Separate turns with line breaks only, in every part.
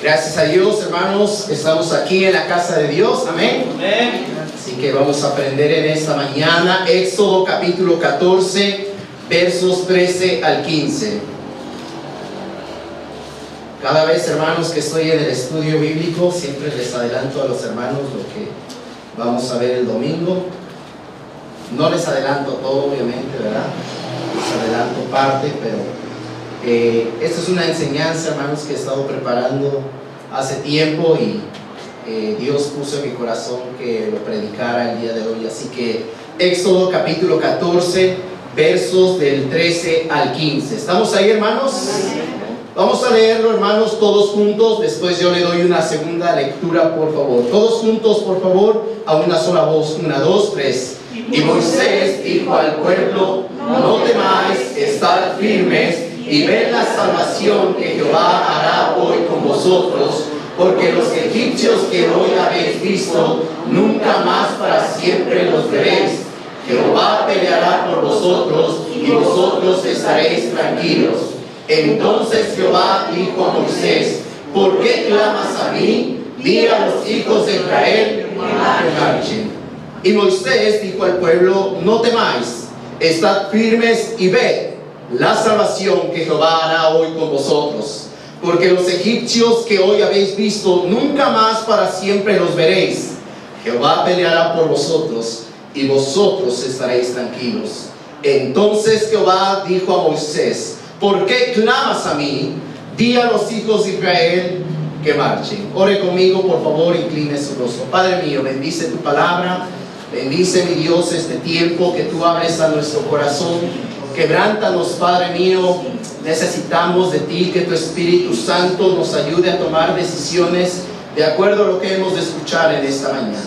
Gracias a Dios, hermanos, estamos aquí en la casa de Dios, amén.
Amén.
Así que vamos a aprender en esta mañana Éxodo capítulo 14, versos 13 al 15. Cada vez, hermanos, que estoy en el estudio bíblico, siempre les adelanto a los hermanos lo que vamos a ver el domingo. No les adelanto todo, obviamente, ¿verdad? Les adelanto parte, pero esta es una enseñanza, hermanos, que he estado preparando hace tiempo y Dios puso en mi corazón que lo predicara el día de hoy. Así que Éxodo capítulo 14, versos del 13 al 15. ¿Estamos ahí, hermanos? Vamos a leerlo, hermanos, todos juntos. Después yo le doy una segunda lectura, por favor. Todos juntos, por favor, a una sola voz. 1, 2, 3. Y Moisés dijo al pueblo: no temáis, estad firmes y ved la salvación que Jehová hará hoy con vosotros, porque los egipcios que hoy habéis visto, nunca más para siempre los veréis. Jehová peleará por vosotros y vosotros estaréis tranquilos. Entonces Jehová dijo a Moisés: ¿por qué clamas a mí? Di a los hijos de Israel que marchen. Y Moisés dijo al pueblo: no temáis, estad firmes y ved la salvación que Jehová hará hoy con vosotros, porque los egipcios que hoy habéis visto, nunca más para siempre los veréis. Jehová peleará por vosotros y vosotros estaréis tranquilos. Entonces Jehová dijo a Moisés: ¿por qué clamas a mí? Di a los hijos de Israel que marchen. Ore conmigo, por favor, incline su rostro. Padre mío, bendice tu palabra, bendice, mi Dios, este tiempo que tú abres a nuestro corazón. Quebrántanos, Padre mío, necesitamos de ti, que tu Espíritu Santo nos ayude a tomar decisiones de acuerdo a lo que hemos de escuchar en esta mañana.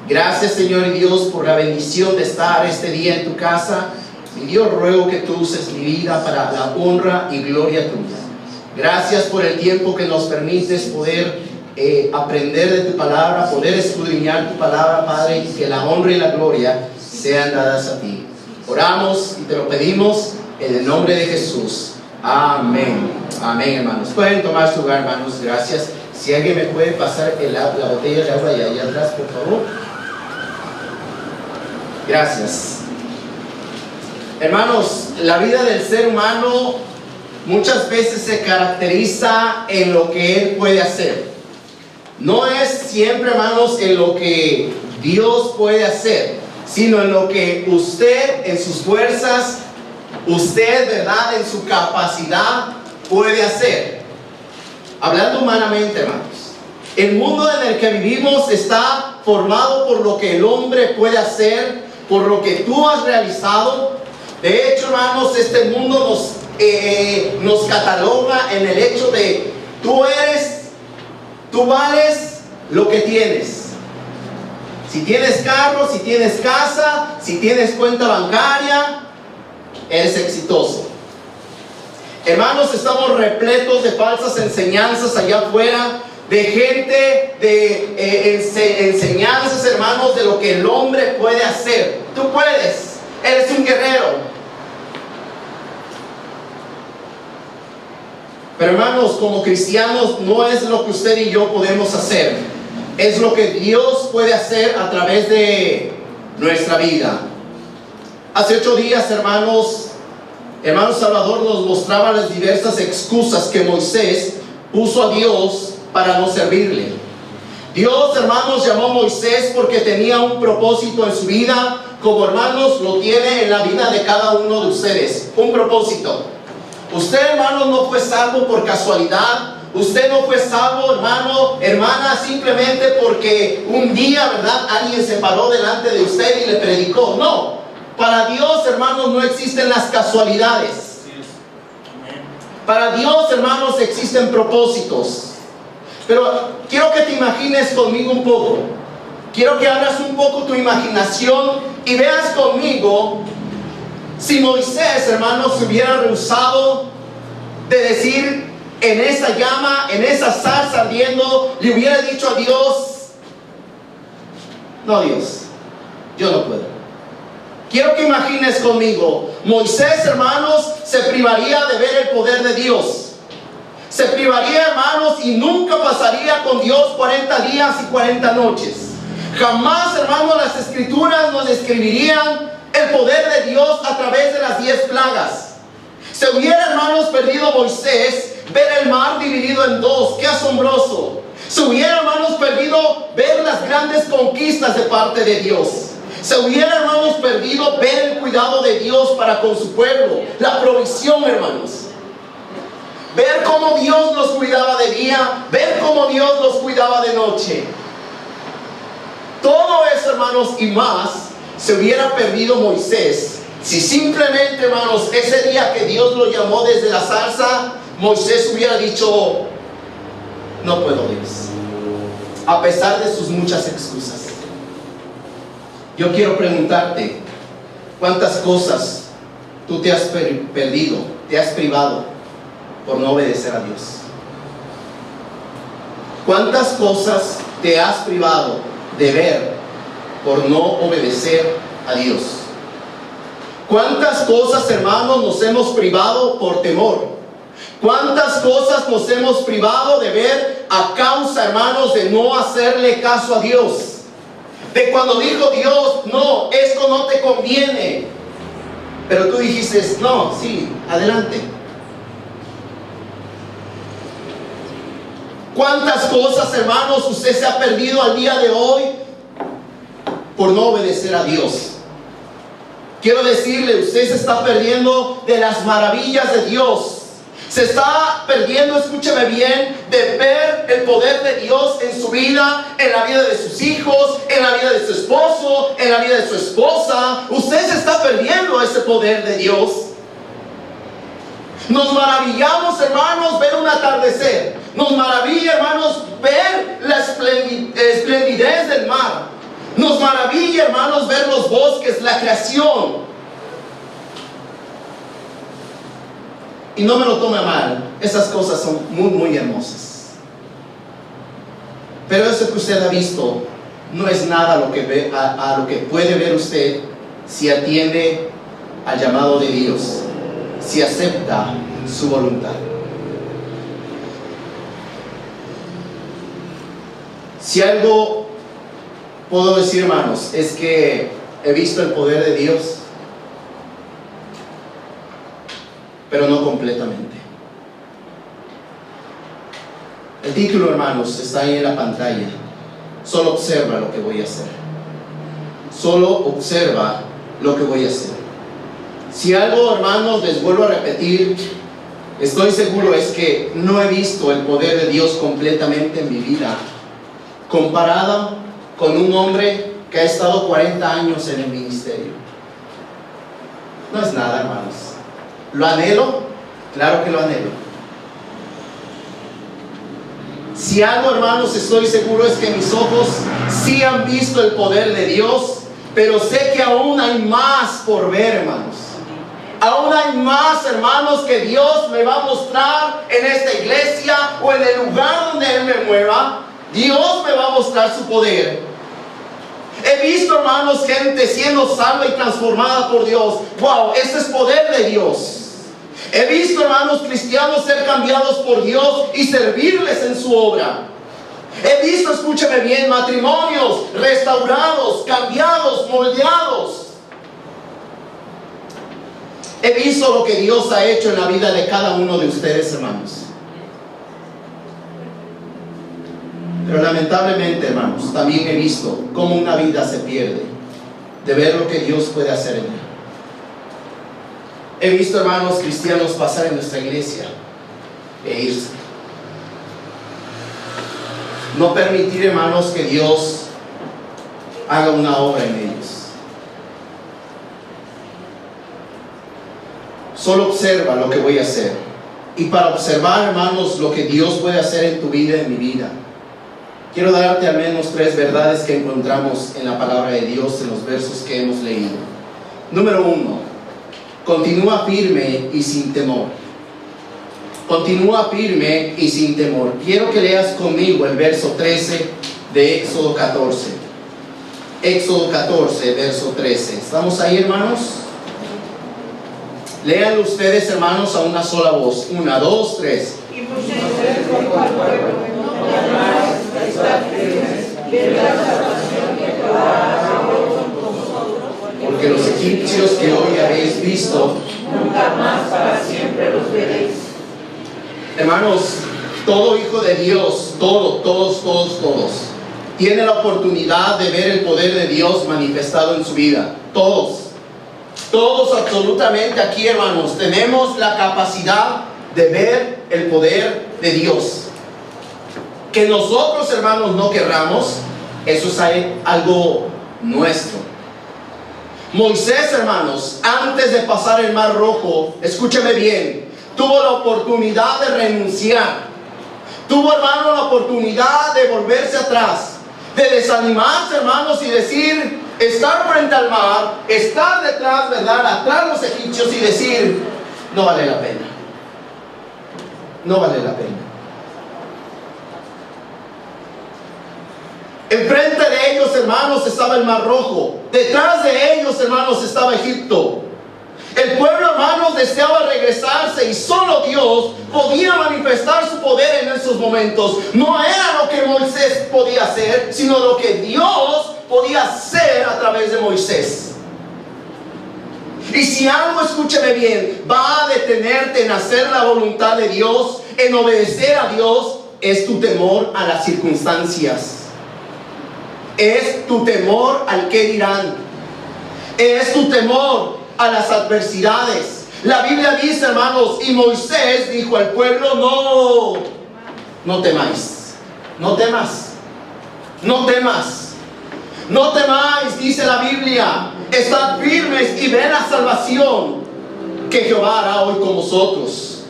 Gracias, Señor y Dios, por la bendición de estar este día en tu casa. Mi Dios, ruego que tú uses mi vida para la honra y gloria tuya. Gracias por el tiempo que nos permites poder aprender de tu palabra, poder escudriñar tu palabra, Padre, y que la honra y la gloria sean dadas a ti. Oramos y te lo pedimos en el nombre de Jesús. Amén. Amén, hermanos. Pueden tomar su lugar, hermanos. Gracias. Si alguien me puede pasar la botella de agua allá atrás, por favor. Gracias. Hermanos, la vida del ser humano muchas veces se caracteriza en lo que él puede hacer. No es siempre, hermanos, en lo que Dios puede hacer, sino en lo que usted, en sus fuerzas, usted, ¿verdad?, en su capacidad puede hacer. Hablando humanamente, hermanos, el mundo en el que vivimos está formado por lo que el hombre puede hacer, por lo que tú has realizado. De hecho, hermanos, este mundo nos cataloga en el hecho de tú vales lo que tienes. Si tienes carro, si tienes casa, si tienes cuenta bancaria, eres exitoso. Hermanos, estamos repletos de falsas enseñanzas allá afuera, de gente, de enseñanzas, hermanos, de lo que el hombre puede hacer. Tú puedes, eres un guerrero. Pero, hermanos, como cristianos, no es lo que usted y yo podemos hacer. Es lo que Dios puede hacer a través de nuestra vida. Hace 8 días, hermano Salvador nos mostraba las diversas excusas que Moisés puso a Dios para no servirle. Dios, hermanos, llamó a Moisés porque tenía un propósito en su vida, como, hermanos, lo tiene en la vida de cada uno de ustedes. Un propósito. Usted, hermanos, no fue salvo por casualidad. Usted no fue salvo, hermano, hermana, simplemente porque un día, ¿verdad?, alguien se paró delante de usted y le predicó. No, para Dios, hermanos, no existen las casualidades. Para Dios, hermanos, existen propósitos. Pero quiero que te imagines conmigo un poco. Quiero que abras un poco tu imaginación y veas conmigo si Moisés, hermanos, se hubiera rehusado de decir: en esa llama, en esa zarza ardiendo, le hubiera dicho a Dios: no, Dios, yo no puedo. Quiero que imagines conmigo, Moisés, hermanos, se privaría de ver el poder de Dios. Se privaría, hermanos, y nunca pasaría con Dios 40 días y 40 noches. Jamás, hermanos, las escrituras nos describirían el poder de Dios a través de las 10 plagas. Se hubiera, hermanos, perdido Moisés ver el mar dividido en dos. ¡Qué asombroso! Se hubiera, hermanos, perdido ver las grandes conquistas de parte de Dios. Se hubiera, hermanos, perdido ver el cuidado de Dios para con su pueblo, la provisión, hermanos. Ver cómo Dios nos cuidaba de día, ver cómo Dios nos cuidaba de noche. Todo eso, hermanos, y más, se hubiera perdido Moisés si simplemente, hermanos, ese día que Dios lo llamó desde la zarza, Moisés hubiera dicho: no puedo, Dios, a pesar de sus muchas excusas. Yo quiero preguntarte, ¿cuántas cosas tú te has perdido, te has privado por no obedecer a Dios? ¿Cuántas cosas te has privado de ver por no obedecer a Dios? ¿Cuántas cosas, hermanos, nos hemos privado por temor? ¿Cuántas cosas nos hemos privado de ver a causa, hermanos, de no hacerle caso a Dios? De cuando dijo Dios: no, esto no te conviene, pero tú dijiste: no, sí, adelante. ¿Cuántas cosas, hermanos, usted se ha perdido al día de hoy por no obedecer a Dios? Quiero decirle, usted se está perdiendo de las maravillas de Dios. Se está perdiendo, escúcheme bien, de ver el poder de Dios en su vida, en la vida de sus hijos, en la vida de su esposo, en la vida de su esposa. Usted se está perdiendo ese poder de Dios. Nos maravillamos, hermanos, ver un atardecer. Nos maravilla, hermanos, ver la esplendidez del mar. Nos maravilla, hermanos, ver los bosques, la creación. Y no me lo tome mal, esas cosas son muy, muy hermosas. Pero eso que usted ha visto no es nada a lo que puede ver usted si atiende al llamado de Dios, si acepta su voluntad. Si algo puedo decir, hermanos, es que he visto el poder de Dios, pero no completamente. El título, hermanos, está ahí en la pantalla. Solo observa lo que voy a hacer. Solo observa lo que voy a hacer. Si algo, hermanos, les vuelvo a repetir, estoy seguro es que no he visto el poder de Dios completamente en mi vida, comparado con un hombre que ha estado 40 años en el ministerio. No es nada, hermanos. ¿Lo anhelo? Claro que lo anhelo. Si algo, hermanos, estoy seguro es que mis ojos sí han visto el poder de Dios, pero sé que aún hay más por ver, hermanos. Aún hay más, hermanos, que Dios me va a mostrar en esta iglesia o en el lugar donde Él me mueva. Dios me va a mostrar su poder. He visto, hermanos, gente siendo salva y transformada por Dios. ¡Wow! Ese es poder de Dios. He visto, hermanos, cristianos ser cambiados por Dios y servirles en su obra. He visto, escúcheme bien, matrimonios restaurados, cambiados, moldeados. He visto lo que Dios ha hecho en la vida de cada uno de ustedes, hermanos. Pero lamentablemente, hermanos, también he visto cómo una vida se pierde de ver lo que Dios puede hacer en ella. He visto, hermanos, cristianos pasar en nuestra iglesia e irse. No permitir, hermanos, que Dios haga una obra en ellos. Solo observa lo que voy a hacer. Y para observar, hermanos, lo que Dios puede hacer en tu vida, en mi vida, quiero darte al menos 3 verdades que encontramos en la palabra de Dios en los versos que hemos leído. Número 1. Continúa firme y sin temor. Continúa firme y sin temor. Quiero que leas conmigo el verso 13 de Éxodo 14. Éxodo 14, verso 13. ¿Estamos ahí, hermanos? Léanlo ustedes, hermanos, a una sola voz. 1, 2, 3.
Y Moisés dijo al pueblo: no temáis, estad firmes, que la salvación de Jehová con vosotros,
porque los egipcios que hoy habéis visto,
nunca más para siempre los veréis.
hermanos, todo hijo de Dios, todos, tiene la oportunidad de ver el poder de Dios manifestado en su vida. Todos absolutamente aquí, hermanos, tenemos la capacidad de ver el poder de Dios. Que nosotros, hermanos, no querramos, eso es algo nuestro. Moisés, hermanos, antes de pasar el Mar Rojo, escúcheme bien, tuvo la oportunidad de renunciar. Tuvo, hermano, la oportunidad de volverse atrás, de desanimarse, hermanos, y decir, estar frente al mar, estar detrás, ¿verdad?, atrás de los egipcios, y decir, no vale la pena. No vale la pena. Enfrente de ellos, hermanos, estaba el Mar Rojo. Detrás de ellos, hermanos, estaba Egipto. El pueblo, hermanos, deseaba regresarse, y solo Dios podía manifestar su poder en esos momentos. No era lo que Moisés podía hacer, sino lo que Dios podía hacer a través de Moisés. Y si algo, escúcheme bien, va a detenerte en hacer la voluntad de Dios, en obedecer a Dios, es tu temor a las circunstancias. Es tu temor al qué dirán. Es tu temor a las adversidades. La Biblia dice, hermanos, y Moisés dijo al pueblo: no temáis, no temas, no temas, no temáis, dice la Biblia. Estad firmes y ved la salvación que Jehová hará hoy con vosotros.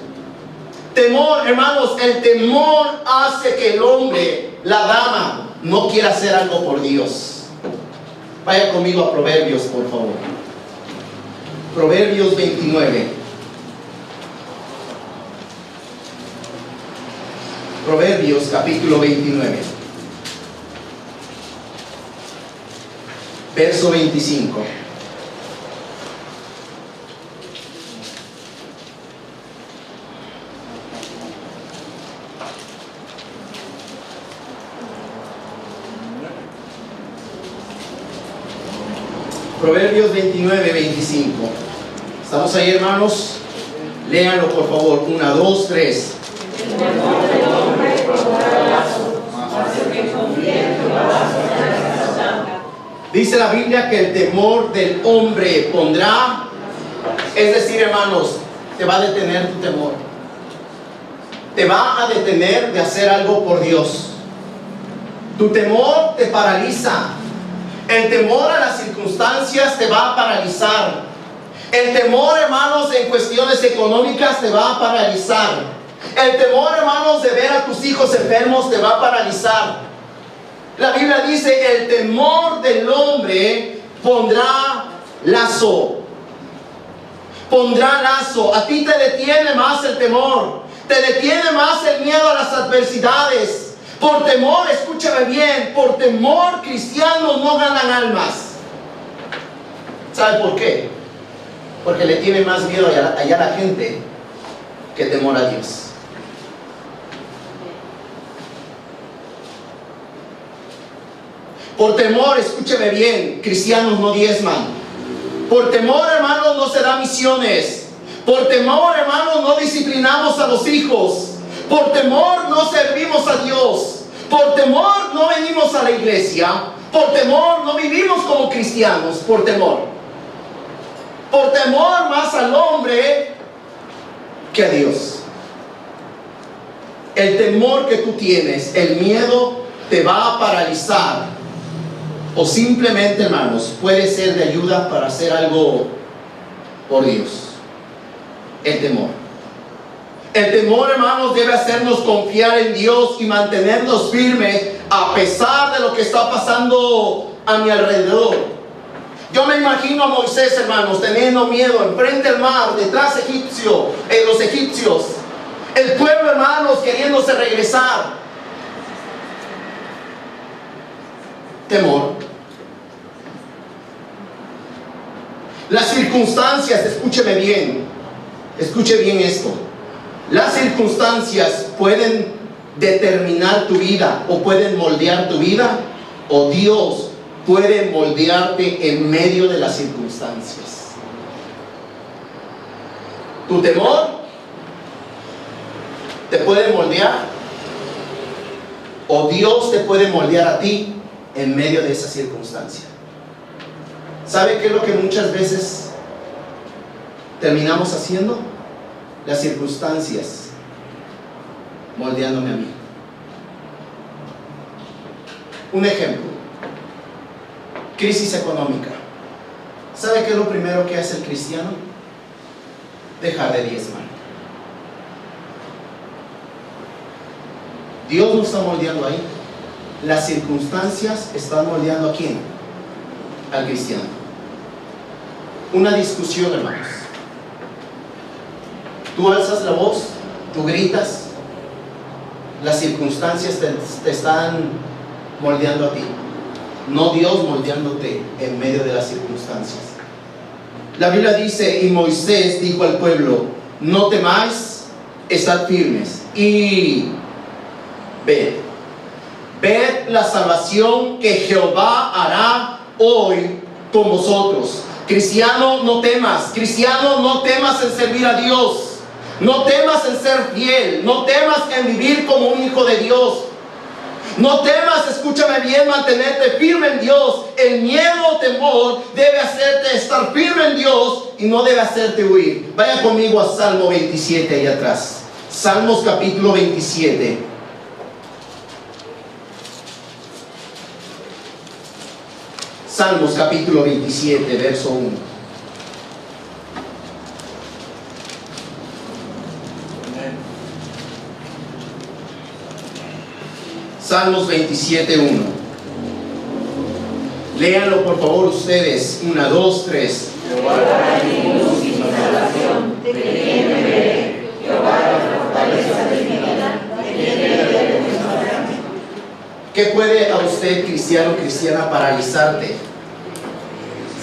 Temor, hermanos, el temor hace que el hombre, la dama, no quiera hacer algo por Dios. Vaya conmigo a Proverbios, por favor. Proverbios 29. Proverbios capítulo 29. Verso 25. Proverbios 29, 25. ¿Estamos ahí, hermanos? Léanlo, por favor. 1, 2, 3. Dice la Biblia que el temor del hombre pondrá, es decir, hermanos, te va a detener tu temor. Te va a detener de hacer algo por Dios. Tu temor te paraliza. El temor a las circunstancias te va a paralizar. El temor, hermanos, en cuestiones económicas te va a paralizar. El temor, hermanos, de ver a tus hijos enfermos te va a paralizar. La Biblia dice: el temor del hombre pondrá lazo. Pondrá lazo. A ti te detiene más el temor. Te detiene más el miedo a las adversidades. Por temor, escúchame bien, por temor cristianos no ganan almas. ¿Sabe por qué? Porque le tiene más miedo allá a la gente que temor a Dios. Por temor, escúcheme bien, cristianos no diezman. Por temor, hermanos, no se dan misiones. Por temor, hermanos, no disciplinamos a los hijos. Por temor no servimos a Dios. Por temor no venimos a la iglesia. Por temor no vivimos como cristianos. Por temor. Por temor más al hombre que a Dios. El temor que tú tienes, el miedo, te va a paralizar. O simplemente, hermanos, puede ser de ayuda para hacer algo por Dios. El temor. El temor, hermanos, debe hacernos confiar en Dios y mantenernos firmes a pesar de lo que está pasando a mi alrededor. Yo me imagino a Moisés, hermanos, teniendo miedo enfrente del mar, detrás los egipcios. El pueblo, hermanos, queriéndose regresar. Temor. Las circunstancias, escúcheme bien. Escuche bien esto. Las circunstancias pueden determinar tu vida o pueden moldear tu vida, o Dios puede moldearte en medio de las circunstancias. Tu temor te puede moldear, o Dios te puede moldear a ti en medio de esa circunstancia. ¿Sabe qué es lo que muchas veces terminamos haciendo? Las circunstancias moldeándome a mí. Un ejemplo: crisis económica. ¿Sabe qué es lo primero que hace el cristiano? Dejar de diezmar. Dios no está moldeando ahí. Las circunstancias están moldeando ¿a quién? Al cristiano. Una discusión, hermanos. Tú alzas la voz, tú gritas, las circunstancias te están moldeando a ti, no Dios moldeándote en medio de las circunstancias. La Biblia dice: y Moisés dijo al pueblo: no temáis, estad firmes y ved la salvación que Jehová hará hoy con vosotros. Cristiano, no temas. Cristiano, no temas en servir a Dios. No temas en ser fiel. No temas en vivir como un hijo de Dios. No temas, escúchame bien, mantenerte firme en Dios. El miedo o temor debe hacerte estar firme en Dios y no debe hacerte huir. Vaya conmigo a Salmo 27 ahí atrás. Salmos capítulo 27. Salmos capítulo 27, verso 1. Salmos 27, 1. Léanlo por favor ustedes. 1, 2, 3.
Jehová es mi luz y mi salvación, ¿de quién temeré? Jehová es la fortaleza de mi vida, ¿de quién he de desmayarme?
¿Qué puede a usted, cristiano o cristiana, paralizarte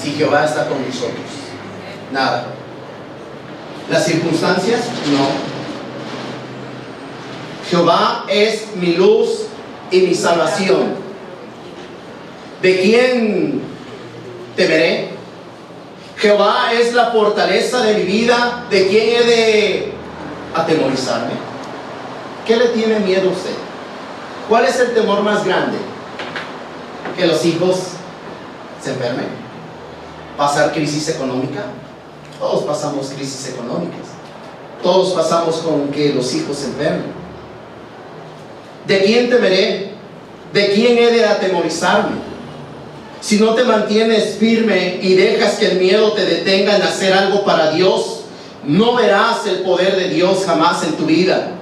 si Jehová está con nosotros? Nada. ¿Las circunstancias? No. Jehová es mi luz y mi salvación. ¿De quién temeré? Jehová es la fortaleza de mi vida. ¿De quién he de atemorizarme? ¿Qué le tiene miedo a usted? ¿Cuál es el temor más grande? ¿Que los hijos se enfermen? ¿Pasar crisis económica? Todos pasamos crisis económicas. Todos pasamos con que los hijos se enfermen. ¿De quién temeré? ¿De quién he de atemorizarme? Si no te mantienes firme y dejas que el miedo te detenga en hacer algo para Dios, no verás el poder de Dios jamás en tu vida.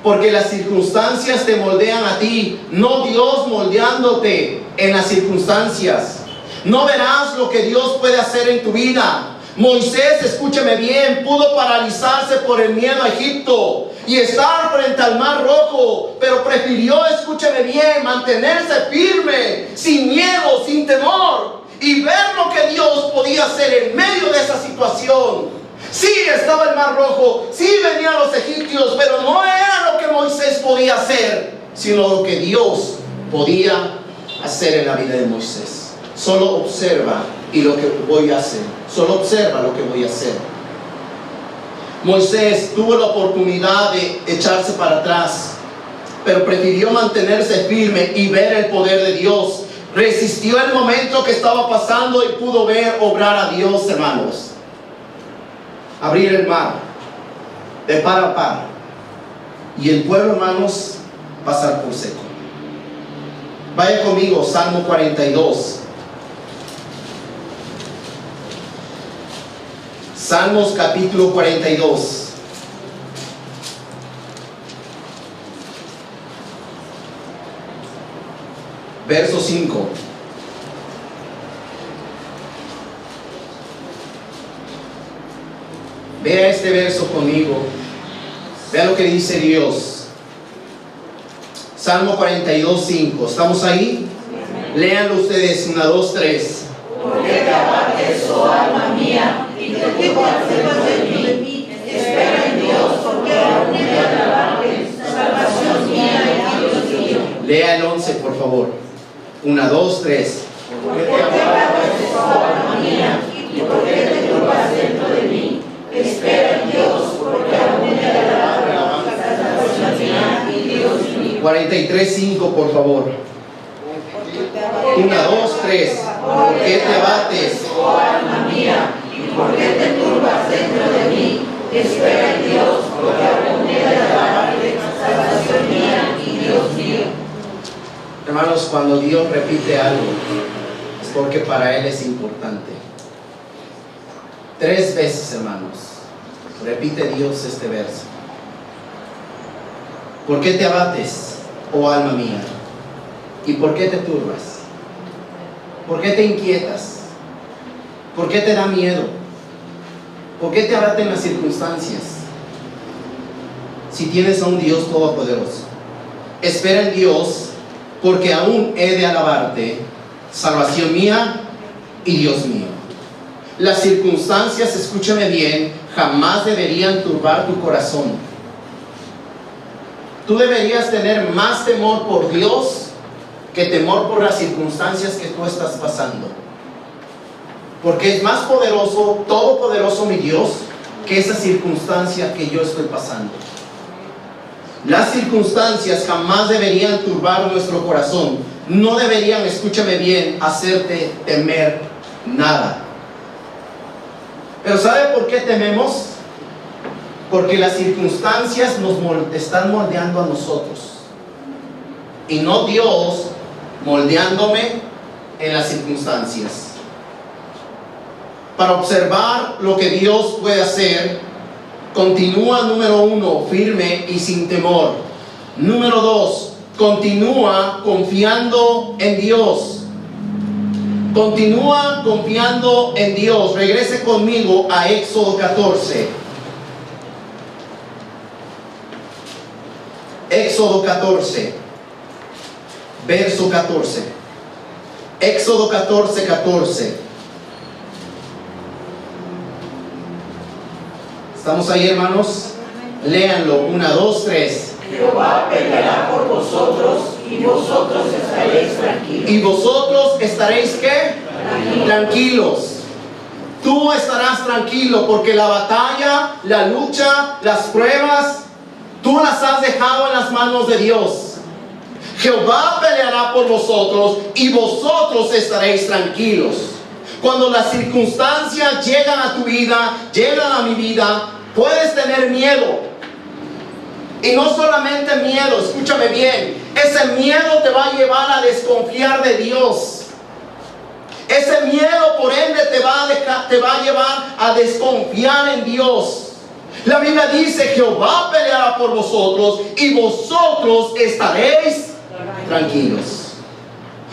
Porque las circunstancias te moldean a ti, no Dios moldeándote en las circunstancias. No verás lo que Dios puede hacer en tu vida. Moisés, escúchame bien, pudo paralizarse por el miedo a Egipto y estar frente al Mar Rojo, pero prefirió, escúchame bien, mantenerse firme, sin miedo, sin temor, y ver lo que Dios podía hacer en medio de esa situación. Sí, estaba el Mar Rojo, sí venían los egipcios, pero no era lo que Moisés podía hacer, sino lo que Dios podía hacer en la vida de Moisés. Solo observa y lo que voy a hacer. Solo observa lo que voy a hacer. Moisés tuvo la oportunidad de echarse para atrás, pero prefirió mantenerse firme y ver el poder de Dios. Resistió el momento que estaba pasando y pudo ver obrar a Dios, hermanos. Abrir el mar de par a par y el pueblo, hermanos, pasar por seco. Vaya conmigo, Salmo 42. Salmos capítulo 42. Verso 5. Vea este verso conmigo. Vea lo que dice Dios. Salmo 42, 5. ¿Estamos ahí? Léanlo ustedes. 1, 2, 3.
Porque te abates, oh alma mía, y te turban de mí. Espera en Dios, porque aún he de alabarte, salvación mía
Lea el 11, por favor. 1, 2, 3.
¿Por qué te abates, oh alma mía, y por qué te turbas dentro de mí? Espera en Dios, porque aún he de alabar la salvación mía y Dios mío.
43, 5, por favor. 1, 2, 3. ¿Por qué te abates,
oh alma mía, y por qué te turbas dentro de mí? Espera en Dios, porque aún he de alabar la salvación mía y Dios mío.
Hermanos, cuando Dios repite algo, es porque para Él es importante. 3 veces, hermanos, repite Dios este verso. ¿Por qué te abates, oh alma mía? ¿Y por qué te turbas? ¿Por qué te inquietas? ¿Por qué te da miedo? ¿Por qué te abaten las circunstancias? Si tienes a un Dios todopoderoso, espera en Dios, porque aún he de alabarte, salvación mía y Dios mío. Las circunstancias, escúchame bien, jamás deberían turbar tu corazón. Tú deberías tener más temor por Dios que temor por las circunstancias que tú estás pasando. Porque es más poderoso, todopoderoso mi Dios, que esa circunstancia que yo estoy pasando. Las circunstancias jamás deberían turbar nuestro corazón. No deberían, escúchame bien, hacerte temer nada. Pero ¿sabe por qué tememos? Porque las circunstancias nos están moldeando a nosotros. Y no Dios moldeándome en las circunstancias. Para observar lo que Dios puede hacer, continúa, número 1, firme y sin temor. Número 2, continúa confiando en Dios. Continúa confiando en Dios. Regrese conmigo a Éxodo 14. Éxodo 14, verso 14. Éxodo 14, 14. ¿Estamos ahí, hermanos? Léanlo. 1, 2, 3.
Jehová peleará por vosotros y vosotros estaréis tranquilos.
¿Y vosotros estaréis qué? Tranquilos. Tú estarás tranquilo porque la batalla, la lucha, las pruebas, tú las has dejado en las manos de Dios. Jehová peleará por vosotros y vosotros estaréis tranquilos. Cuando las circunstancias llegan a tu vida, llegan a mi vida, puedes tener miedo. Y no solamente miedo, escúchame bien, ese miedo te va a llevar a desconfiar de Dios. Ese miedo, por ende, te va a llevar a desconfiar en Dios. La Biblia dice: Jehová peleará por vosotros y vosotros estaréis tranquilos.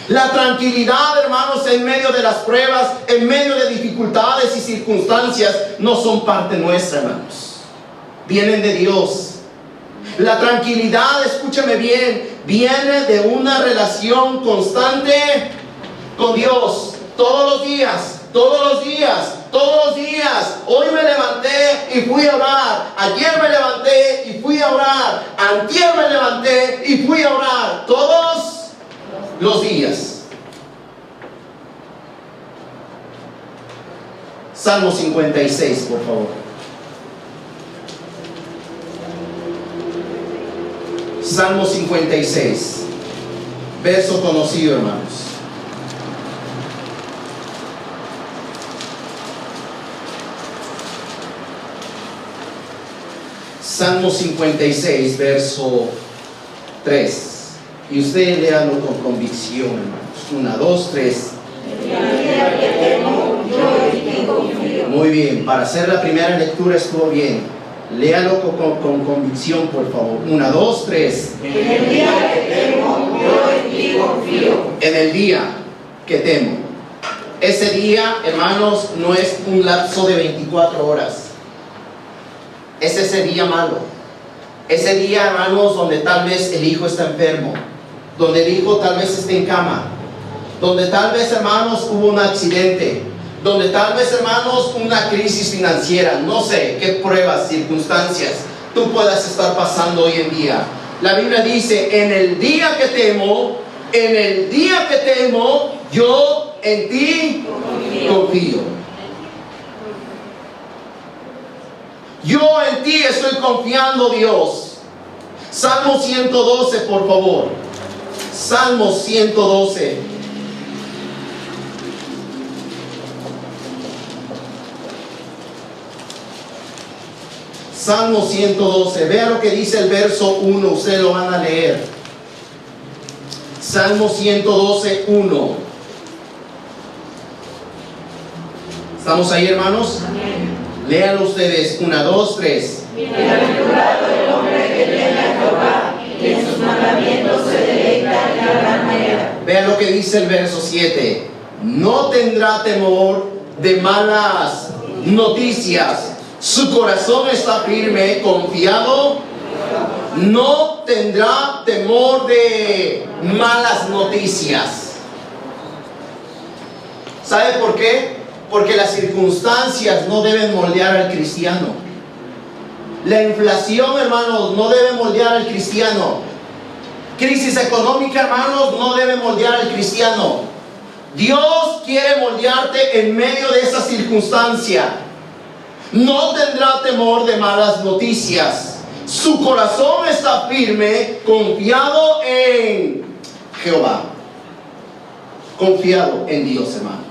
La tranquilidad, hermanos, en medio de las pruebas, en medio de dificultades y circunstancias, no son parte nuestra, hermanos. Vienen de Dios. La tranquilidad, escúchame bien, viene de una relación constante con Dios. Todos los días, todos los días, todos los días. Hoy me levanté y fui a orar. Ayer me levanté y fui a orar. Antier me levanté y fui a orar. Todos los días. Salmo 56, por favor. Salmo 56, verso conocido, hermanos. Salmo 56, verso 3. Y usted léalo con convicción, hermanos. 1, 2, 3. Muy bien, para hacer la primera lectura estuvo bien. Léalo con convicción, por favor. 1, 2, 3.
En el día que temo, yo en ti confío.
En el día que temo. Ese día, hermanos, no es un lapso de 24 horas. Es ese día malo. Ese día, hermanos, donde tal vez el hijo está enfermo, donde el hijo tal vez esté en cama, donde tal vez, hermanos, hubo un accidente, donde tal vez, hermanos, una crisis financiera. No sé qué pruebas, circunstancias tú puedas estar pasando hoy en día. La Biblia dice, en el día que temo, yo en ti confío. Yo en ti estoy confiando, Dios. Salmo 112, por favor. Salmo 112. Salmo 112. Vea lo que dice el verso 1. Ustedes lo van a leer. Salmo 112, 1. ¿Estamos ahí, hermanos?
Amén.
Léanlo ustedes. 1, 2, 3.
Bienaventurado el hombre que teme a Jehová y en sus mandamientos se deleita en gran manera.
Vea lo que dice el verso 7. No tendrá temor de malas noticias. Su corazón está firme, confiado. No tendrá temor de malas noticias. ¿Sabe por qué? Porque las circunstancias no deben moldear al cristiano. La inflación, hermanos, no debe moldear al cristiano. Crisis económica, hermanos, no debe moldear al cristiano. Dios quiere moldearte en medio de esa circunstancia. No tendrá temor de malas noticias. Su corazón está firme, confiado en Jehová. Confiado en Dios, hermanos.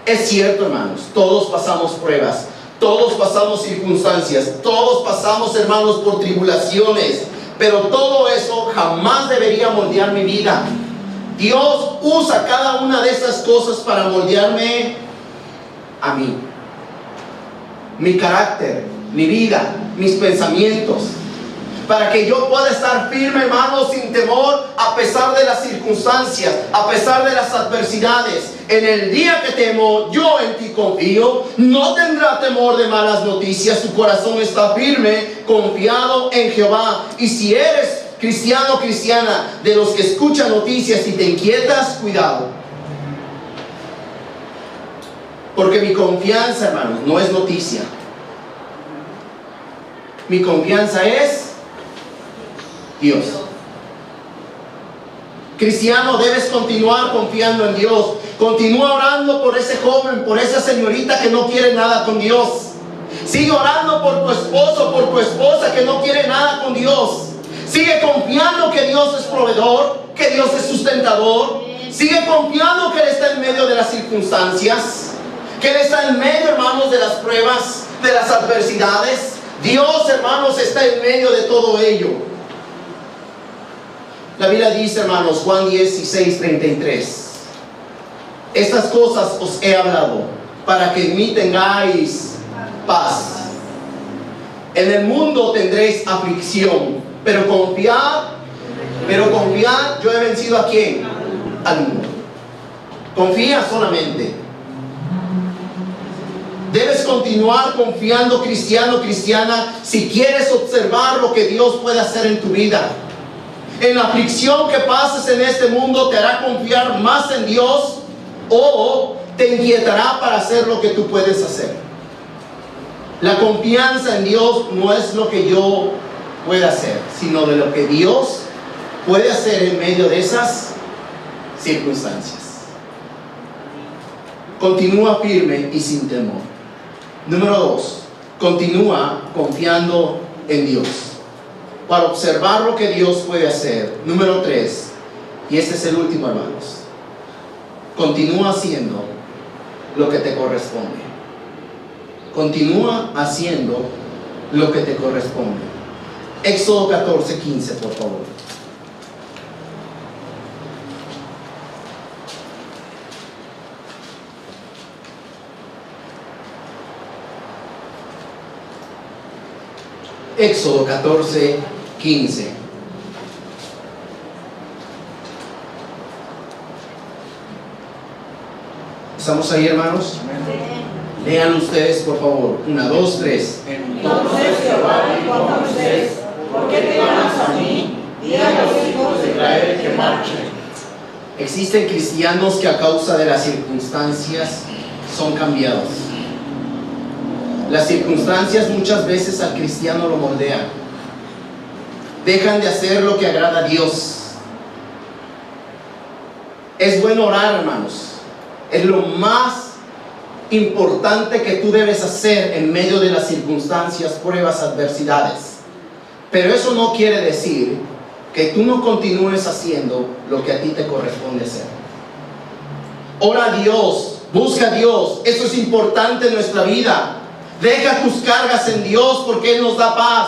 Es cierto, hermanos, todos pasamos pruebas, todos pasamos circunstancias, todos pasamos, hermanos, por tribulaciones, pero todo eso jamás debería moldear mi vida. Dios usa cada una de esas cosas para moldearme a mí, mi carácter, mi vida, mis pensamientos, para que yo pueda estar firme, hermanos, sin temor, a pesar de las circunstancias, a pesar de las adversidades. En el día que temo, yo en ti confío. No tendrá temor de malas noticias. Su corazón está firme, confiado en Jehová. Y si eres cristiano o cristiana, de los que escuchan noticias y te inquietas, cuidado. Porque mi confianza, hermanos, no es noticia. Mi confianza es Dios. Cristiano, debes continuar confiando en Dios. Continúa orando por ese joven, por esa señorita que no quiere nada con Dios. Sigue orando por tu esposo, por tu esposa que no quiere nada con Dios. Sigue confiando que Dios es proveedor, que Dios es sustentador. Sigue confiando que Él está en medio de las circunstancias, que Él está en medio, hermanos, de las pruebas, de las adversidades. Dios, hermanos, está en medio de todo ello. La Biblia dice, hermanos, Juan 16, 33. Estas cosas os he hablado para que en mí tengáis paz. En el mundo tendréis aflicción, pero confiad, yo he vencido ¿a quién? Al mundo. Confía solamente. Debes continuar confiando, cristiano, cristiana, si quieres observar lo que Dios puede hacer en tu vida. En la aflicción que pases en este mundo, ¿te hará confiar más en Dios o te inquietará para hacer lo que tú puedes hacer? La confianza en Dios no es lo que yo pueda hacer, sino de lo que Dios puede hacer en medio de esas circunstancias. Continúa firme y sin temor. Número 2, continúa confiando en Dios para observar lo que Dios puede hacer. Número 3, y este es el último, hermanos, continúa haciendo lo que te corresponde. Continúa haciendo lo que te corresponde. Éxodo 14, 15, por favor. Éxodo 14, 15. ¿Estamos ahí, hermanos? Lean ustedes, por favor. 1, 2, 3.
Entonces Jehová dijo a Moisés: ¿por qué te llamas a mí? Di a los hijos de Israel que marchen.
Existen cristianos que a causa de las circunstancias son cambiados. Las circunstancias muchas veces al cristiano lo moldean. dejan de hacer lo que agrada a Dios. Es bueno orar, hermanos. Es lo más importante que tú debes hacer en medio de las circunstancias, pruebas, adversidades. Pero eso no quiere decir que tú no continúes haciendo lo que a ti te corresponde hacer. Ora a Dios, busca a Dios. Eso es importante en nuestra vida. Deja tus cargas en Dios porque Él nos da paz.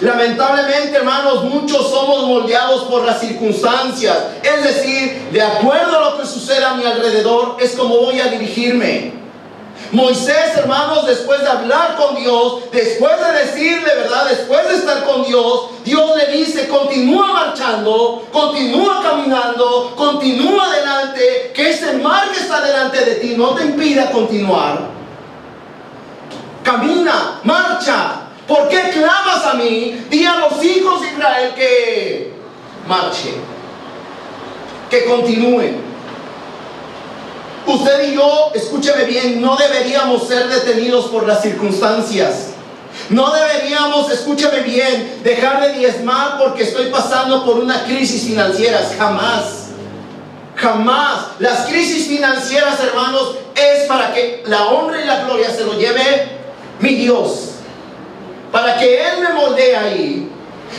Lamentablemente, hermanos, muchos somos moldeados por las circunstancias. Es decir, de acuerdo a lo que sucede a mi alrededor, es como voy a dirigirme. Moisés, hermanos, después de hablar con Dios, después de decirle, ¿verdad? Después de estar con Dios, Dios le dice: continúa marchando, continúa caminando, continúa adelante, que ese mar que está delante de ti no te impida continuar. Camina, marcha. ¿Por qué clamas a mí? Di a los hijos de Israel que marchen, que continúen. Usted y yo, escúcheme bien, no deberíamos ser detenidos por las circunstancias. No deberíamos, escúcheme bien, dejar de diezmar porque estoy pasando por una crisis financiera. Jamás. Jamás. Las crisis financieras, hermanos, es para que la honra y la gloria se lo lleve mi Dios. Para que Él me moldee ahí.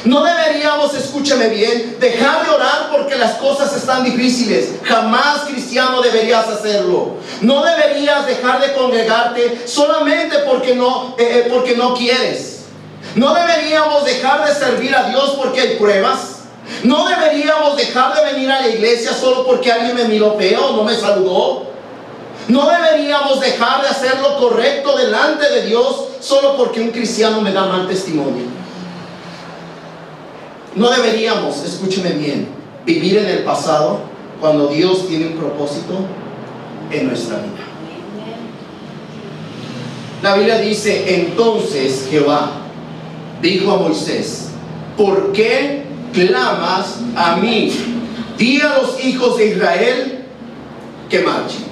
No deberíamos, escúcheme bien, dejar de orar porque las cosas están difíciles. Jamás, cristiano, deberías hacerlo. No deberías dejar de congregarte solamente porque no quieres. No deberíamos dejar de servir a Dios porque hay pruebas. No deberíamos dejar de venir a la iglesia solo porque alguien me miró feo o no me saludó. No deberíamos dejar de hacer lo correcto delante de Dios solo porque un cristiano me da mal testimonio. No deberíamos, escúcheme bien, vivir en el pasado cuando Dios tiene un propósito en nuestra vida. La Biblia dice: entonces Jehová dijo a Moisés: ¿por qué clamas a mí? Di a los hijos de Israel que marchen,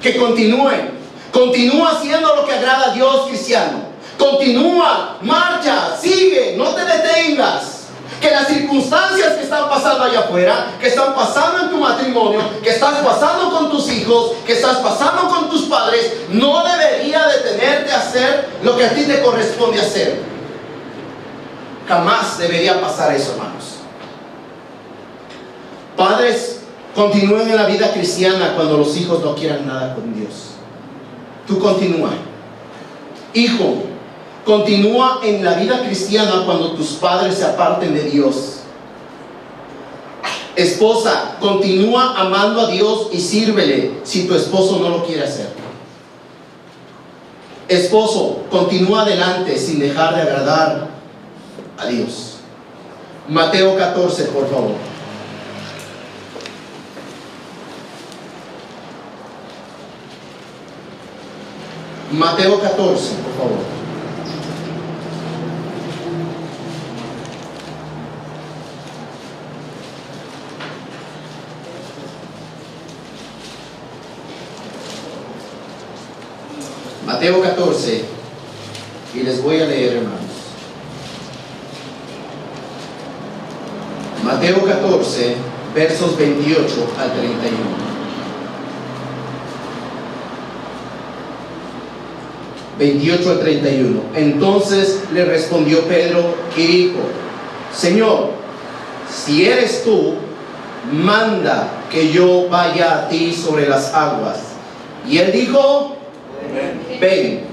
que continúen. Continúa haciendo lo que agrada a Dios, cristiano. Continúa, marcha, sigue, no te detengas. Que las circunstancias que están pasando allá afuera, que están pasando en tu matrimonio, que estás pasando con tus hijos, que estás pasando con tus padres, no debería detenerte a hacer lo que a ti te corresponde hacer. Jamás debería pasar eso, hermanos. Padres, continúen en la vida cristiana cuando los hijos no quieran nada con Dios. Tú continúa. Hijo, continúa en la vida cristiana cuando tus padres se aparten de Dios. Esposa, continúa amando a Dios y sírvele si tu esposo no lo quiere hacer. Esposo, continúa adelante sin dejar de agradar a Dios. Mateo 14, por favor. Mateo 14, por favor. Mateo 14, y les voy a leer, hermanos. Mateo 14, versos 28 al 31. ...28 al 31. Entonces le respondió Pedro y dijo: Señor, si eres tú, manda que yo vaya a ti sobre las aguas. Y él dijo: ven.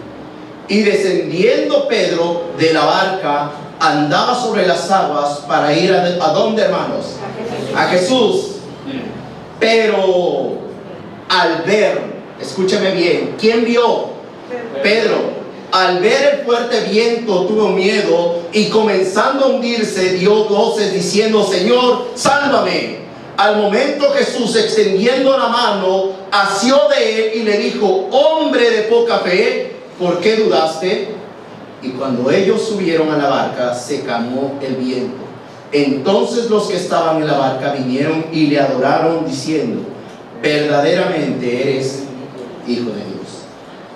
Y descendiendo Pedro de la barca, andaba sobre las aguas para ir ¿a dónde, hermanos? A Jesús. Pero al ver, escúchame bien, ¿quién vio? Pedro. Al ver el fuerte viento tuvo miedo y comenzando a hundirse dio voces diciendo: Señor, sálvame. Al momento Jesús, extendiendo la mano, asió de él y le dijo: hombre de poca fe, ¿por qué dudaste? Y cuando ellos subieron a la barca, se calmó el viento. Entonces los que estaban en la barca vinieron y le adoraron diciendo: verdaderamente eres Hijo de Dios.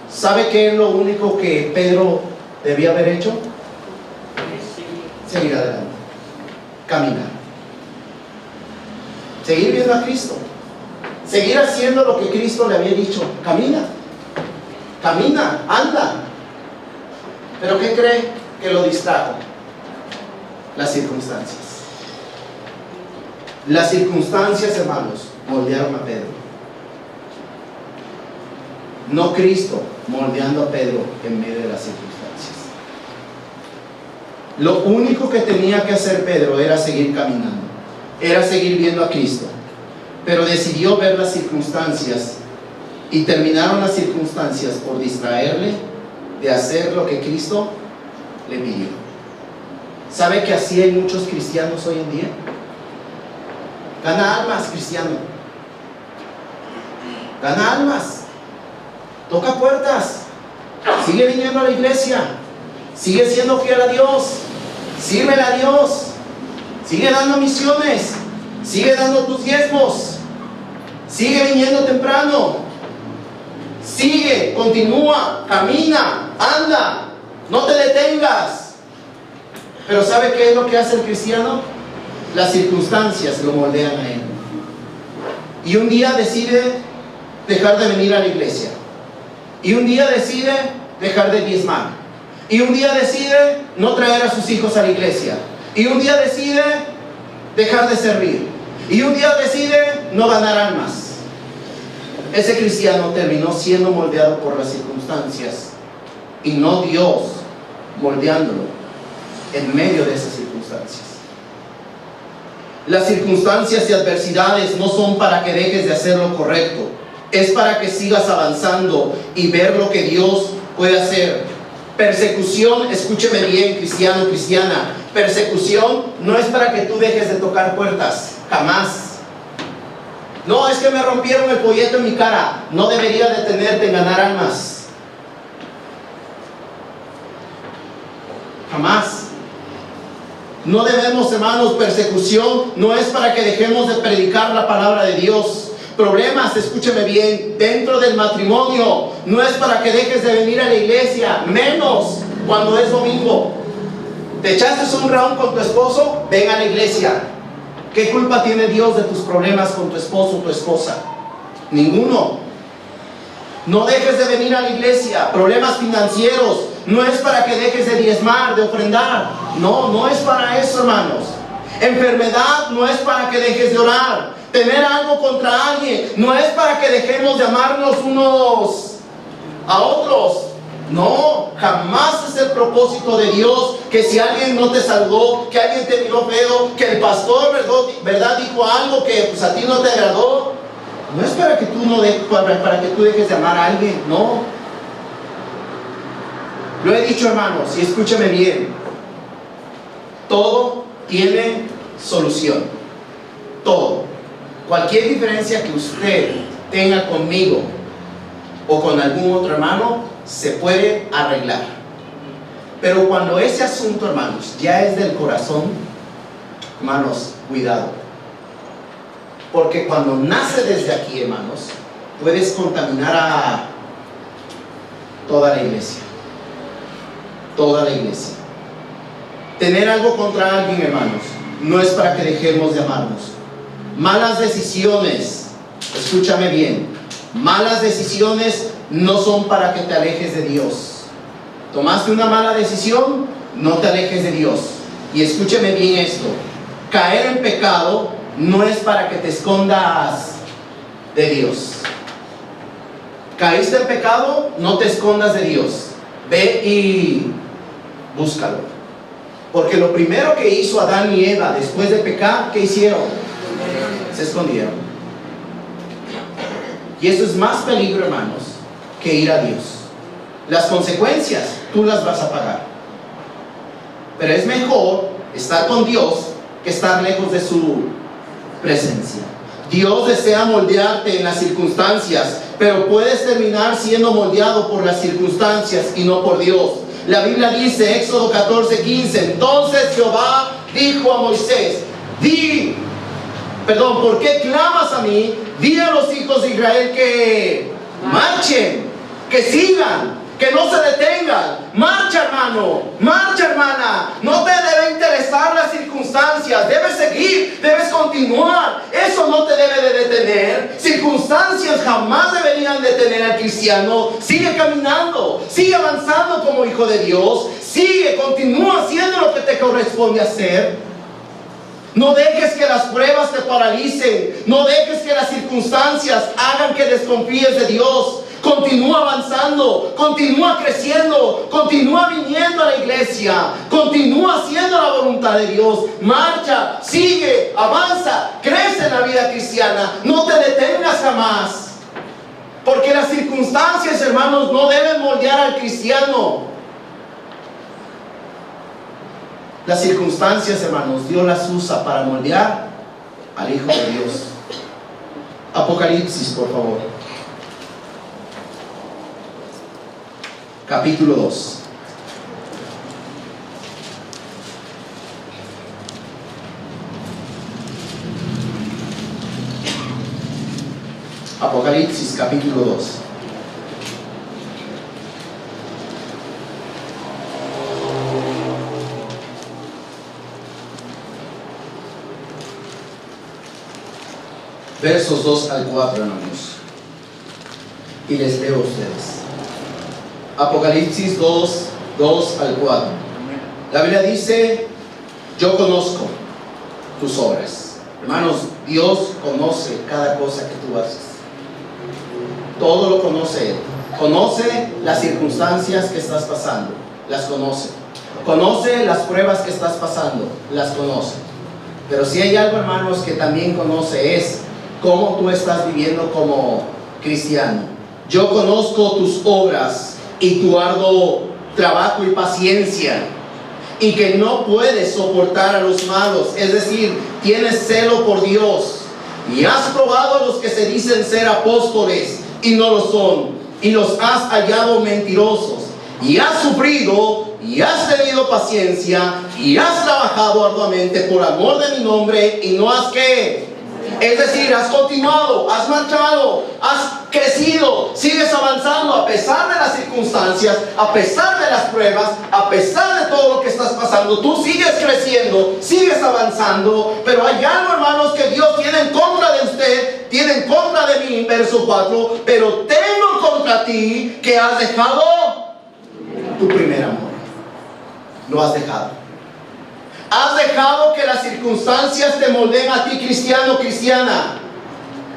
¿Sabe qué es lo único que Pedro debía haber hecho? Seguir adelante. caminar. Seguir viendo a Cristo. Seguir haciendo lo que Cristo le había dicho. Camina. Camina, anda. ¿Pero qué cree que lo distrajo? Las circunstancias. Las circunstancias, hermanos, moldearon a Pedro. No Cristo moldeando a Pedro en medio de las circunstancias. Lo único que tenía que hacer Pedro era seguir caminando, era seguir viendo a Cristo. Pero decidió ver las circunstancias y terminaron las circunstancias por distraerle de hacer lo que Cristo le pidió. ¿Sabe que así hay muchos cristianos hoy en día? Gana almas, cristiano. Gana almas. Toca puertas. Sigue viniendo a la iglesia. Sigue siendo fiel a Dios. Sírvele a Dios. Sigue dando misiones. Sigue dando tus diezmos. Sigue viniendo temprano. Sigue, continúa, camina, anda. No te detengas. Pero ¿sabe qué es lo que hace el cristiano? Las circunstancias lo moldean a él. Y un día decide dejar de venir a la iglesia. Y un día decide dejar de diezmar. Y un día decide no traer a sus hijos a la iglesia. Y un día decide dejar de servir. Y un día decide no ganar almas. Ese cristiano terminó siendo moldeado por las circunstancias y no Dios moldeándolo en medio de esas circunstancias. Las circunstancias y adversidades no son para que dejes de hacer lo correcto. Es para que sigas avanzando y ver lo que Dios puede hacer. Persecución, escúcheme bien, cristiano, cristiana. Persecución no es para que tú dejes de tocar puertas, jamás. No, es que me rompieron el folleto en mi cara. No debería detenerte en ganar almas. Jamás. No debemos, hermanos, persecución no es para que dejemos de predicar la palabra de Dios. Problemas, escúcheme bien, dentro del matrimonio no es para que dejes de venir a la iglesia, menos cuando es domingo. ¿Te echaste un round con tu esposo? Ven a la iglesia. ¿Qué culpa tiene Dios de tus problemas con tu esposo o tu esposa? Ninguno. No dejes de venir a la iglesia. Problemas financieros no es para que dejes de diezmar, de ofrendar. No, no es para eso, hermanos. Enfermedad no es para que dejes de orar. Tener algo contra alguien no es para que dejemos de amarnos unos a otros. No, jamás es el propósito de Dios que si alguien no te salvó, que alguien te miró feo, que el pastor, ¿verdad? Dijo algo que pues, a ti no te agradó. No es para que tú para que tú dejes de amar a alguien, no. Lo he dicho, hermanos, y escúchame bien. Todo tiene solución. Todo. Cualquier diferencia que usted tenga conmigo o con algún otro hermano se puede arreglar. Pero cuando ese asunto, hermanos, ya es del corazón, hermanos, cuidado. Porque cuando nace desde aquí, hermanos, puedes contaminar a toda la iglesia. Toda la iglesia. Tener algo contra alguien, hermanos, no es para que dejemos de amarnos. Malas decisiones, escúchame bien, malas decisiones no son para que te alejes de Dios. Tomaste una mala decisión, no te alejes de Dios. Y escúchame bien esto, caer en pecado no es para que te escondas de Dios. Caíste en pecado, no te escondas de Dios. Ve y búscalo. Porque lo primero que hizo Adán y Eva después de pecar, ¿qué hicieron? Se escondieron. Y eso es más peligro, hermanos, que ir a Dios. Las consecuencias tú las vas a pagar. Pero es mejor estar con Dios que estar lejos de su presencia. Dios desea moldearte en las circunstancias, pero puedes terminar siendo moldeado por las circunstancias y no por Dios. La Biblia dice, Éxodo 14:15, entonces Jehová dijo a Moisés, ¿por qué clamas a mí? Di a los hijos de Israel que marchen, que sigan, que no se detengan. Marcha, hermano, marcha, hermana. No te debe interesar las circunstancias, debes seguir, debes continuar. Eso no te debe de detener. Circunstancias jamás deberían detener al cristiano. Sigue caminando, sigue avanzando como hijo de Dios. Sigue, continúa haciendo lo que te corresponde hacer. No dejes que las pruebas te paralicen. No dejes que las circunstancias hagan que desconfíes de Dios. Continúa avanzando, continúa creciendo, continúa viniendo a la iglesia, continúa haciendo la voluntad de Dios. Marcha, sigue, avanza, crece en la vida cristiana. No te detengas jamás, porque las circunstancias, hermanos, no deben moldear al cristiano. Las circunstancias, hermanos, Dios las usa para moldear al Hijo de Dios. Apocalipsis, por favor. Capítulo 2. Apocalipsis, capítulo 2. Versos 2 al 4, hermanos. Y les leo a ustedes. Apocalipsis 2, 2 al 4. La Biblia dice: yo conozco tus obras. Hermanos, Dios conoce cada cosa que tú haces. Todo lo conoce Él. Conoce las circunstancias que estás pasando. Las conoce. Conoce las pruebas que estás pasando. Las conoce. Pero si hay algo, hermanos, que también conoce, es cómo tú estás viviendo como cristiano. Yo conozco tus obras y tu arduo trabajo y paciencia, y que no puedes soportar a los malos, es decir, tienes celo por Dios, y has probado a los que se dicen ser apóstoles y no lo son, y los has hallado mentirosos, y has sufrido y has tenido paciencia y has trabajado arduamente por amor de mi nombre, y no has ¿qué? Es decir, has continuado, has marchado, has crecido, sigues avanzando a pesar de las circunstancias, a pesar de las pruebas, a pesar de todo lo que estás pasando. Tú sigues creciendo, sigues avanzando, pero hay algo, hermanos, que Dios tiene en contra de usted, tiene en contra de mí, verso 4, pero tengo contra ti que has dejado tu primer amor. Lo has dejado. Has dejado que las circunstancias te moldeen a ti, cristiano, cristiana.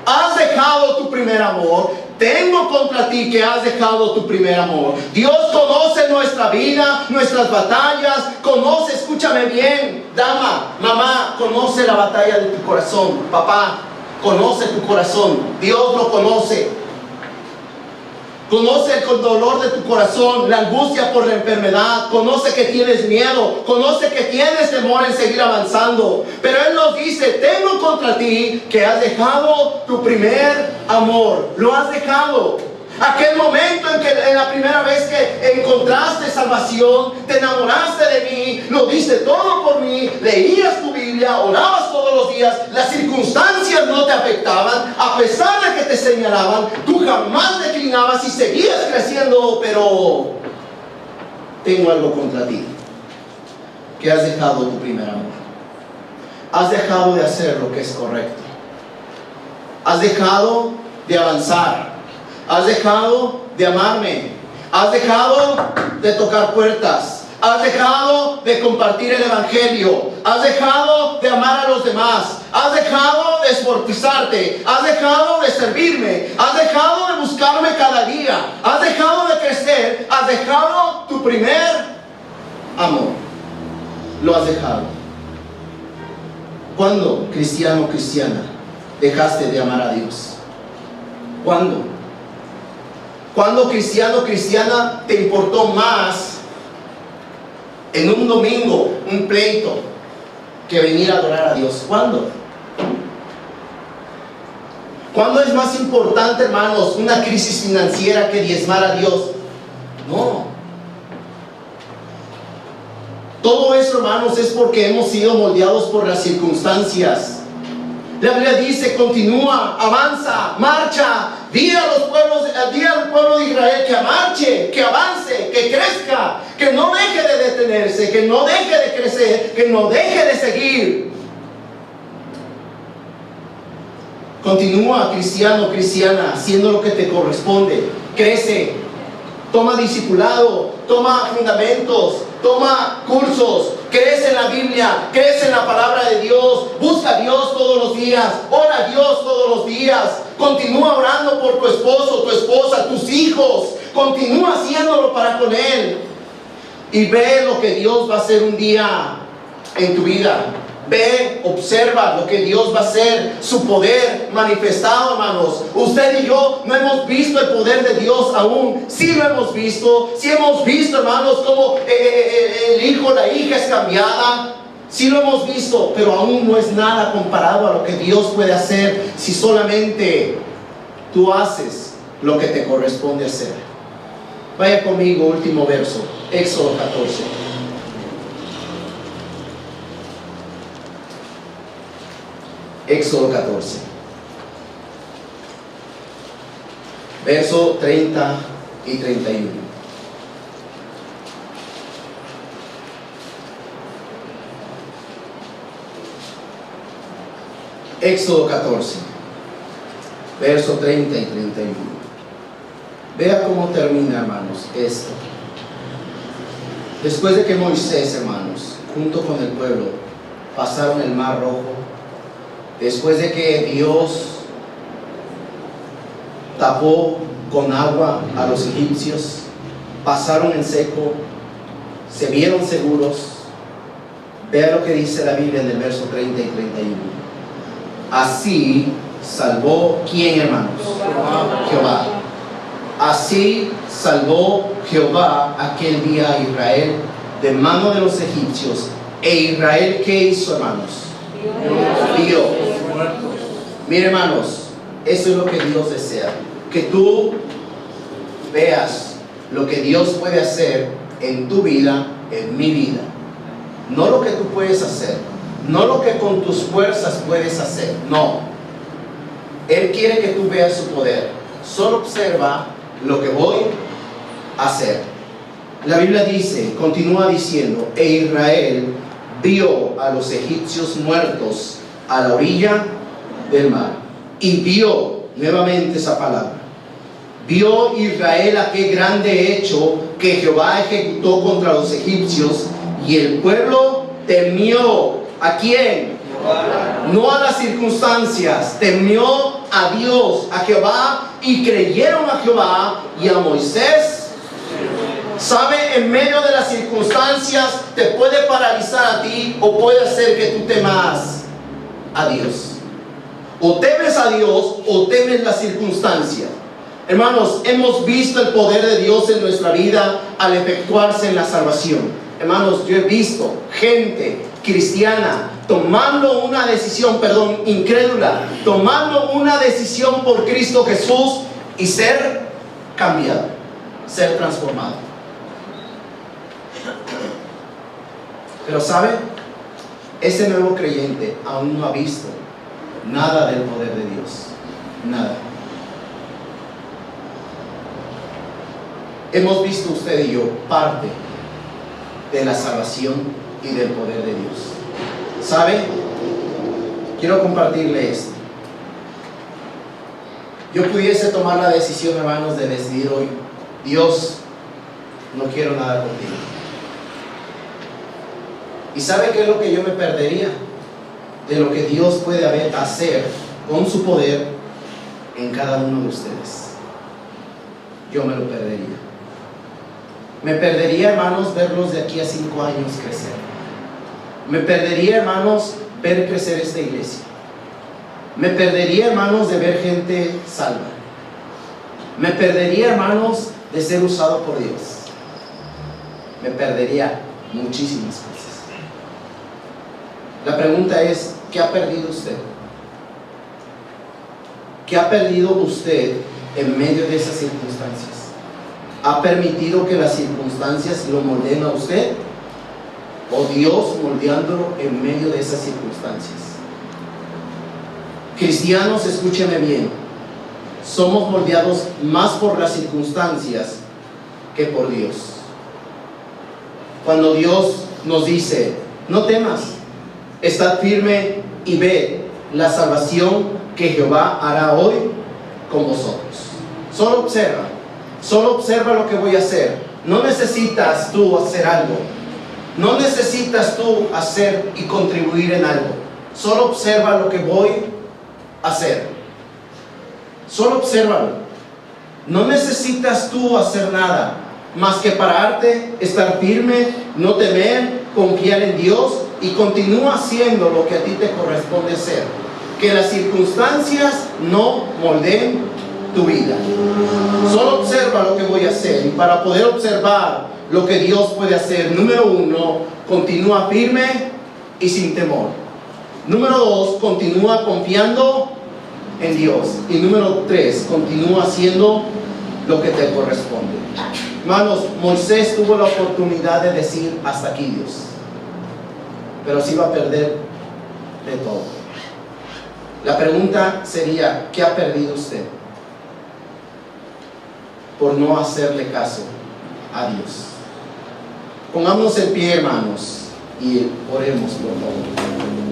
Has dejado tu primer amor. Tengo contra ti que has dejado tu primer amor. Dios conoce nuestra vida, nuestras batallas. Conoce, escúchame bien, dama, mamá, conoce la batalla de tu corazón. Papá, conoce tu corazón. Dios lo conoce. Conoce el dolor de tu corazón, la angustia por la enfermedad. Conoce que tienes miedo. Conoce que tienes temor en seguir avanzando. Pero Él nos dice: tengo contra ti que has dejado tu primer amor. Lo has dejado. Aquel momento en que en la primera vez que encontraste salvación, te enamoraste de mí, lo diste todo por mí, leías tu Biblia, orabas todos los días, las circunstancias no te afectaban, a pesar de que te señalaban, tú jamás declinabas y seguías creciendo. Pero tengo algo contra ti, que has dejado tu primer amor. Has dejado de hacer lo que es correcto. Has dejado de avanzar. Has dejado de amarme. Has dejado de tocar puertas. Has dejado de compartir el evangelio. Has dejado de amar a los demás. Has dejado de esforzarte. Has dejado de servirme. Has dejado de buscarme cada día. Has dejado de crecer. Has dejado tu primer amor. Lo has dejado. ¿Cuándo, cristiano o cristiana, dejaste de amar a Dios? ¿Cuándo? ¿Cuándo, cristiano o cristiana, te importó más en un domingo un pleito que venir a adorar a Dios? ¿Cuándo? ¿Cuándo es más importante, hermanos, una crisis financiera que diezmar a Dios? No. Todo eso, hermanos, es porque hemos sido moldeados por las circunstancias. La Biblia dice: continúa, avanza, marcha. Di al pueblo de Israel que marche, que avance que no deje de detenerse, que no deje de crecer, que no deje de seguir. Continúa, cristiano, cristiana, haciendo lo que te corresponde. Crece, toma discipulado, toma fundamentos, toma cursos, crece en la Biblia, crece en la palabra de Dios, busca a Dios todos los días, ora a Dios todos los días, continúa orando por tu esposo, tu esposa, tus hijos, continúa haciéndolo para con Él y ve lo que Dios va a hacer un día en tu vida. Ve, observa lo que Dios va a hacer, su poder manifestado, hermanos. Usted y yo no hemos visto el poder de Dios aún. Sí lo hemos visto. Sí hemos visto, hermanos, cómo el hijo, la hija es cambiada. Sí lo hemos visto, pero aún no es nada comparado a lo que Dios puede hacer si solamente tú haces lo que te corresponde hacer. Vaya conmigo, último verso, Éxodo 14. Éxodo 14, verso 30 y 31. Éxodo 14, verso 30 y 31. Vea cómo termina, hermanos, esto. Después de que Moisés, hermanos, junto con el pueblo, pasaron el Mar Rojo, después de que Dios tapó con agua a los egipcios, pasaron en seco, se vieron seguros. Vea lo que dice la Biblia en el verso 30 y 31. Así salvó, ¿quién, hermanos? Jehová. Así salvó Jehová aquel día a Israel de mano de los egipcios. E Israel, ¿qué hizo, hermanos? Vio. Mire, hermanos, eso es lo que Dios desea, que tú veas lo que Dios puede hacer en tu vida, en mi vida. No lo que tú puedes hacer, no lo que con tus fuerzas puedes hacer, no. Él quiere que tú veas su poder. Solo observa lo que voy a hacer. La Biblia dice, continúa diciendo, e Israel vio a los egipcios muertos a la orilla del mar. Y vio, nuevamente esa palabra, vio Israel aquel grande hecho que Jehová ejecutó contra los egipcios, y el pueblo temió. ¿A quién? No a las circunstancias, temió a Dios, a Jehová, y creyeron a Jehová y a Moisés. ¿Sabe? En medio de las circunstancias te puede paralizar a ti, o puede hacer que tú temas a Dios. O temes a Dios o temes las circunstancias. Hermanos, hemos visto el poder de Dios en nuestra vida al efectuarse en la salvación. Hermanos, yo he visto gente cristiana tomando una decisión, incrédula, tomando una decisión por Cristo Jesús y ser cambiado, ser transformado. Pero ¿sabe? Ese nuevo creyente aún no ha visto nada del poder de Dios. Nada. Hemos visto usted y yo parte de la salvación y del poder de Dios. ¿Sabe? Quiero compartirle esto. Yo pudiese tomar la decisión, hermanos, de decidir hoy: Dios, no quiero nada contigo. ¿Y sabe qué es lo que yo me perdería? De lo que Dios puede hacer con su poder en cada uno de ustedes. Yo me lo perdería. Me perdería, hermanos, verlos de aquí a 5 años crecer. Me perdería, hermanos, ver crecer esta iglesia. Me perdería, hermanos, de ver gente salva. Me perdería, hermanos, de ser usado por Dios. Me perdería muchísimas cosas. La pregunta es, ¿qué ha perdido usted? ¿Qué ha perdido usted en medio de esas circunstancias? ¿Ha permitido que las circunstancias lo moldeen a usted? ¿O Dios moldeándolo en medio de esas circunstancias? Cristianos, escúcheme bien. Somos moldeados más por las circunstancias que por Dios. cuando Dios nos dice: no temas, estad firme y ve la salvación que Jehová hará hoy con vosotros. Solo observa lo que voy a hacer. No necesitas tú hacer algo, no necesitas tú hacer y contribuir en algo. Solo observa lo que voy a hacer. Solo obsérvalo. No necesitas tú hacer nada más que pararte, estar firme, no temer, confiar en Dios y continúa haciendo lo que a ti te corresponde hacer. Que las circunstancias no moldeen tu vida. Solo observa lo que voy a hacer, y para poder observar lo que Dios puede hacer, número 1, continúa firme y sin temor. Número 2, continúa confiando en Dios. Y número 3, continúa haciendo lo que te corresponde. Hermanos, Moisés tuvo la oportunidad de decir: hasta aquí, Dios, pero se iba a perder de todo. La pregunta sería: ¿qué ha perdido usted por no hacerle caso a Dios? Pongámonos en pie, hermanos, y oremos, por favor.